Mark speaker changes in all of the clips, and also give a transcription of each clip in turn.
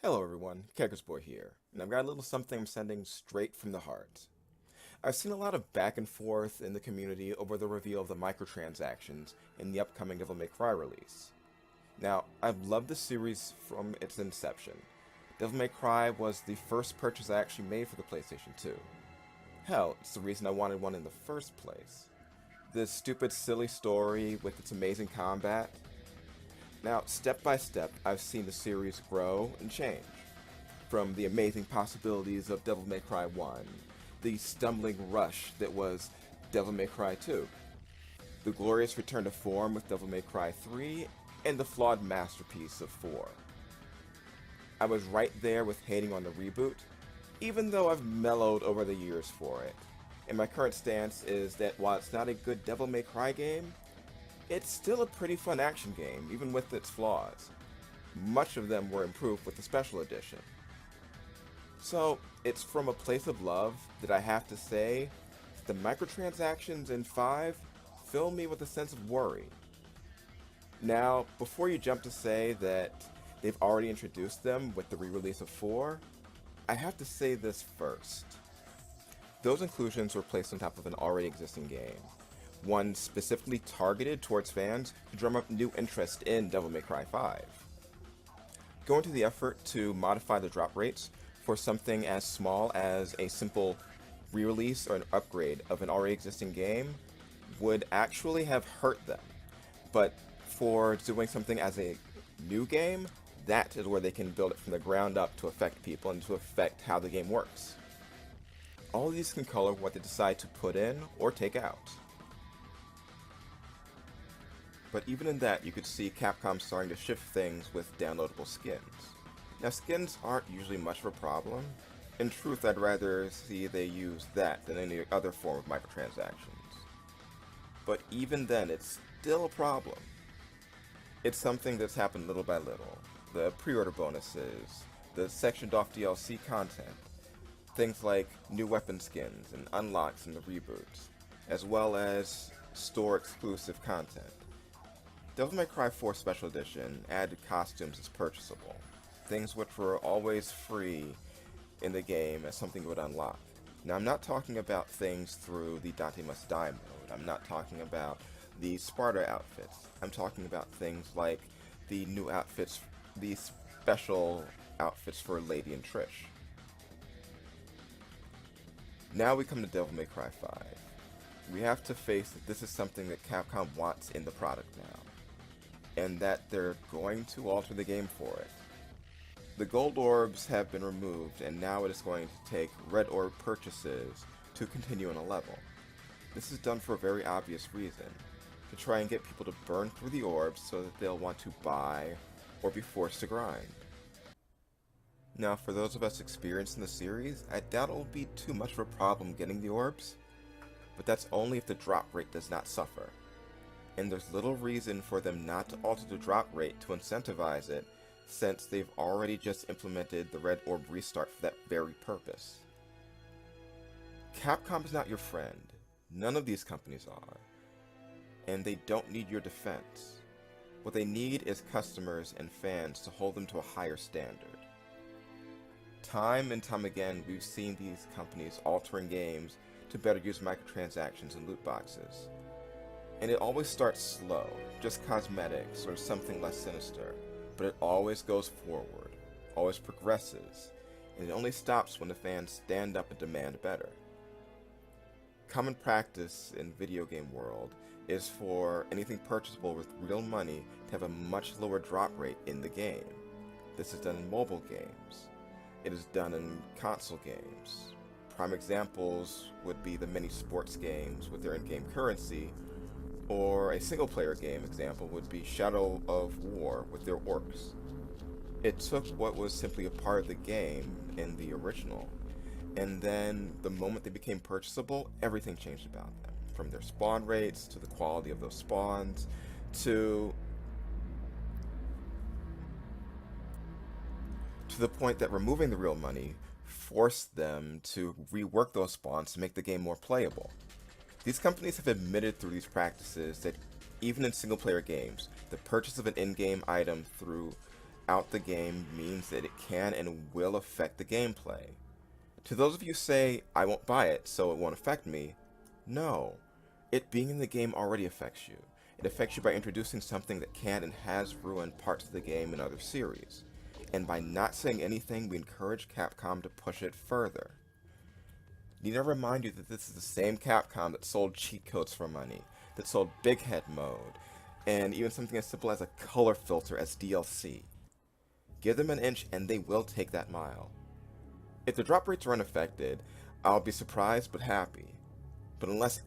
Speaker 1: Hello everyone, Kegger's Boy here, and I've got a little something I'm sending straight from the heart. I've seen a lot of back and forth in the community over the reveal of the microtransactions in the upcoming Devil May Cry release. Now, I've loved the series from its inception. Devil May Cry was the first purchase I actually made for the PlayStation 2. Hell, it's the reason I wanted one in the first place. This stupid, silly story with its amazing combat. Now, step by step, I've seen the series grow and change. From the amazing possibilities of Devil May Cry 1, the stumbling rush that was Devil May Cry 2, the glorious return to form with Devil May Cry 3, and the flawed masterpiece of 4. I was right there with hating on the reboot, even though I've mellowed over the years for it. And my current stance is that while it's not a good Devil May Cry game, it's still a pretty fun action game, even with its flaws. Much of them were improved with the special edition. So, it's from a place of love that I have to say the microtransactions in 5 fill me with a sense of worry. Now, before you jump to say that they've already introduced them with the re-release of 4, I have to say this first. Those inclusions were placed on top of an already existing game, one specifically targeted towards fans to drum up new interest in Devil May Cry 5. Going to the effort to modify the drop rates for something as small as a simple re-release or an upgrade of an already existing game would actually have hurt them. But for doing something as a new game, that is where they can build it from the ground up to affect people and to affect how the game works. All of these can color what they decide to put in or take out. But even in that, you could see Capcom starting to shift things with downloadable skins. Now, skins aren't usually much of a problem. In truth, I'd rather see they use that than any other form of microtransactions. But even then, it's still a problem. It's something that's happened little by little. The pre-order bonuses, the sectioned off DLC content, things like new weapon skins and unlocks in the reboots, as well as store-exclusive content. Devil May Cry 4 Special Edition added costumes as purchasable, things which were always free in the game as something you would unlock. Now, I'm not talking about things through the Dante Must Die mode. I'm not talking about the Sparta outfits. I'm talking about things like the new outfits, the special outfits for Lady and Trish. Now we come to Devil May Cry 5. We have to face that this is something that Capcom wants in the product now, and that they're going to alter the game for it. The gold orbs have been removed, and now it is going to take red orb purchases to continue on a level. This is done for a very obvious reason, to try and get people to burn through the orbs so that they'll want to buy or be forced to grind. Now, for those of us experienced in the series, I doubt it will be too much of a problem getting the orbs, but that's only if the drop rate does not suffer. And there's little reason for them not to alter the drop rate to incentivize it, since they've already just implemented the red orb restart for that very purpose. Capcom is not your friend. None of these companies are. And they don't need your defense. What they need is customers and fans to hold them to a higher standard. Time and time again, we've seen these companies altering games to better use microtransactions and loot boxes. And it always starts slow, just cosmetics or something less sinister, but it always goes forward, always progresses, and it only stops when the fans stand up and demand better. Common practice in video game world is for anything purchasable with real money to have a much lower drop rate in the game. This is done in mobile games. It is done in console games. Prime examples would be the many sports games with their in-game currency, or a single-player game example would be Shadow of War with their orcs. It took what was simply a part of the game in the original, and then the moment they became purchasable, everything changed about them. From their spawn rates, to the quality of those spawns, to the point that removing the real money forced them to rework those spawns to make the game more playable. These companies have admitted through these practices that even in single-player games, the purchase of an in-game item through out the game means that it can and will affect the gameplay. To those of you who say, I won't buy it, so it won't affect me, no. It being in the game already affects you. It affects you by introducing something that can and has ruined parts of the game in other series. And by not saying anything, we encourage Capcom to push it further. Need to remind you that this is the same Capcom that sold cheat codes for money, that sold Big Head mode, and even something as simple as a color filter as DLC. Give them an inch and they will take that mile. If the drop rates are unaffected, I'll be surprised but happy. But unless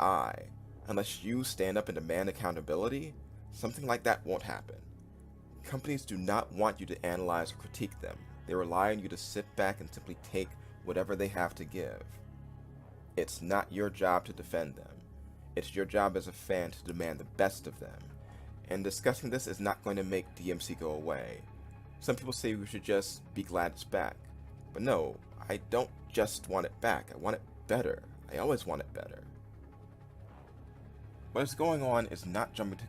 Speaker 1: you stand up and demand accountability, something like that won't happen. Companies do not want you to analyze or critique them. They rely on you to sit back and simply take whatever they have to give. It's not your job to defend them. It's your job as a fan to demand the best of them. And discussing this is not going to make DMC go away. Some people say we should just be glad it's back. But no, I don't just want it back. I want it better. I always want it better. What is going on is not jumping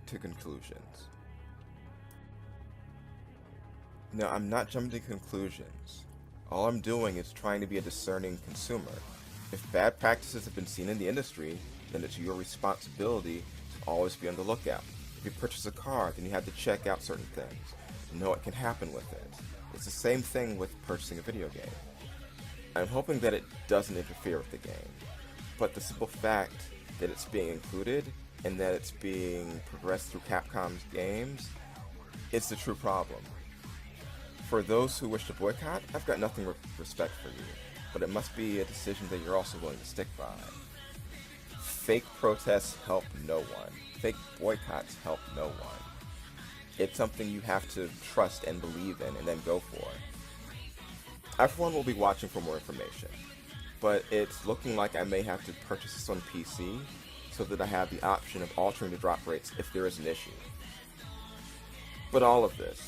Speaker 1: to conclusions. No, I'm not jumping to conclusions. All I'm doing is trying to be a discerning consumer. If bad practices have been seen in the industry, then it's your responsibility to always be on the lookout. If you purchase a car, then you have to check out certain things and know what can happen with it. It's the same thing with purchasing a video game. I'm hoping that it doesn't interfere with the game, but the simple fact that it's being included and that it's being progressed through Capcom's games is the true problem. For those who wish to boycott, I've got nothing but respect for you, but it must be a decision that you're also willing to stick by. Fake protests help no one. Fake boycotts help no one. It's something you have to trust and believe in and then go for. I for one will be watching for more information, but it's looking like I may have to purchase this on PC so that I have the option of altering the drop rates if there is an issue. But all of this,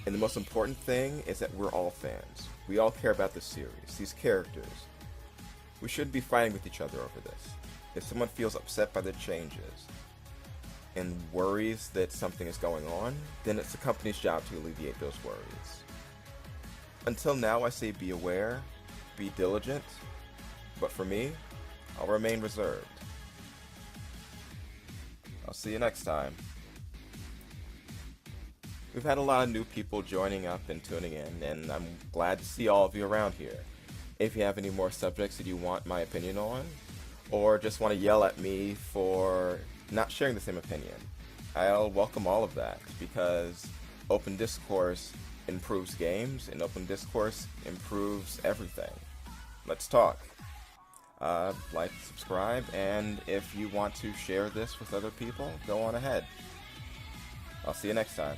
Speaker 1: and the most important thing is that we're all fans. We all care about this series, these characters. We shouldn't be fighting with each other over this. If someone feels upset by the changes and worries that something is going on, then it's the company's job to alleviate those worries. Until now, I say be aware, be diligent, but for me, I'll remain reserved. I'll see you next time. We've had a lot of new people joining up and tuning in, and I'm glad to see all of you around here. If you have any more subjects that you want my opinion on, or just want to yell at me for not sharing the same opinion, I'll welcome all of that, because open discourse improves games, and open discourse improves everything. Let's talk. Like, subscribe, and if you want to share this with other people, go on ahead. I'll see you next time.